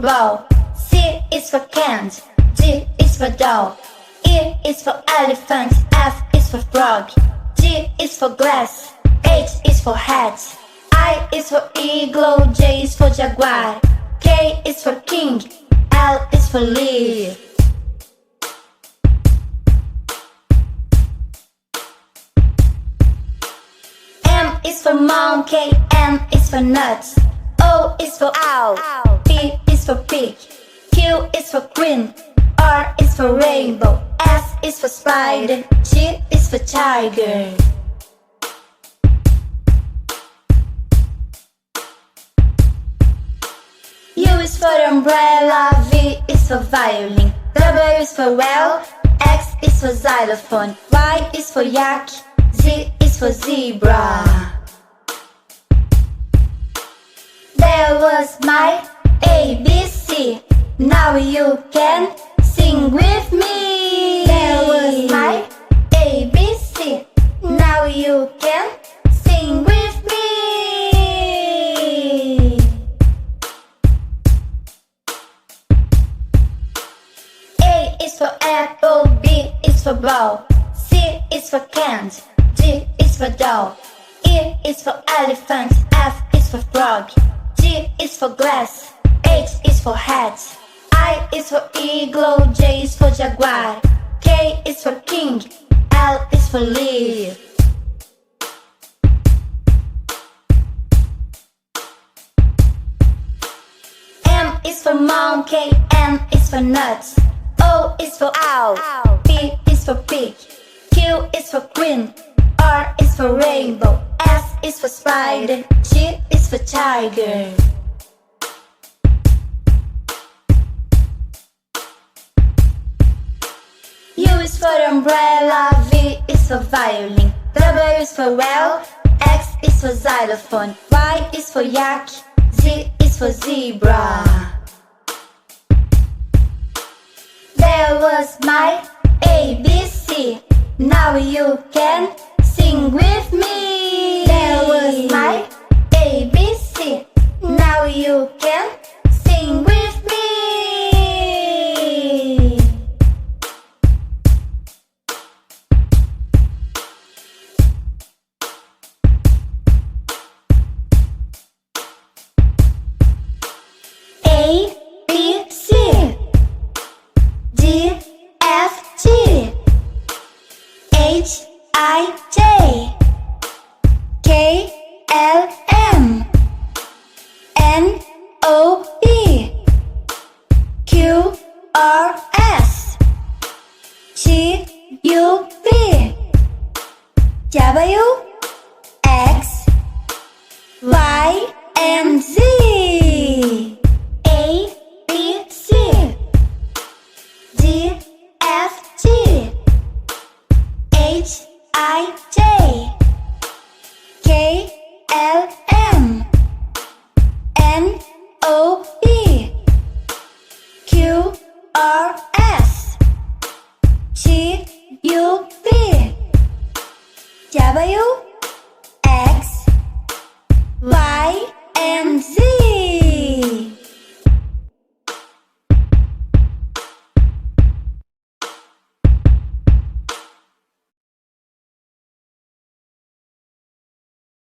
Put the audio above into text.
ball, C is for cat, D is for dog, E is for elephant, F is for frog, G is for glass, H is for hat, I is for eagle, J is for jaguar, K is for king, L is for leaf. M is for monkey, N is for nuts, O is for owl, P is for pig, Q is for queen, R is for rainbow, S is for spider, T is for tiger. U is for umbrella, V is for violin, W is for well, X is for xylophone, Y is for yak, Z is for zebra. There was my ABC, now you can sing with me. There was my ABC, now you can sing with me. A is for apple, B is for ball, C is for cat, D is for dog, E is for elephant, F is for frog, G is for glass, H is for hat, I is for eagle, J is for jaguar, K is for king, L is for leaf. M is for monkey, N is for nuts, O is for owl, P is for pig, Q is for queen, R is for rainbow, S is for spider, T is for tiger. U is for umbrella, V is for violin, W is for well, X is for xylophone, Y is for yak, Z is for zebra. There was my ABC, now you can sing with me. There was my ABC, now you can sing with me. A, B, C, D, F, G, H, I, J, K, L, M, N, O, P, Q, R, S, T, U, V, W, X, Y, and Z. A, B, C, D, F, G, H, I, J, K, L, M, N, O, P, Q, R, S, T, U, V, W,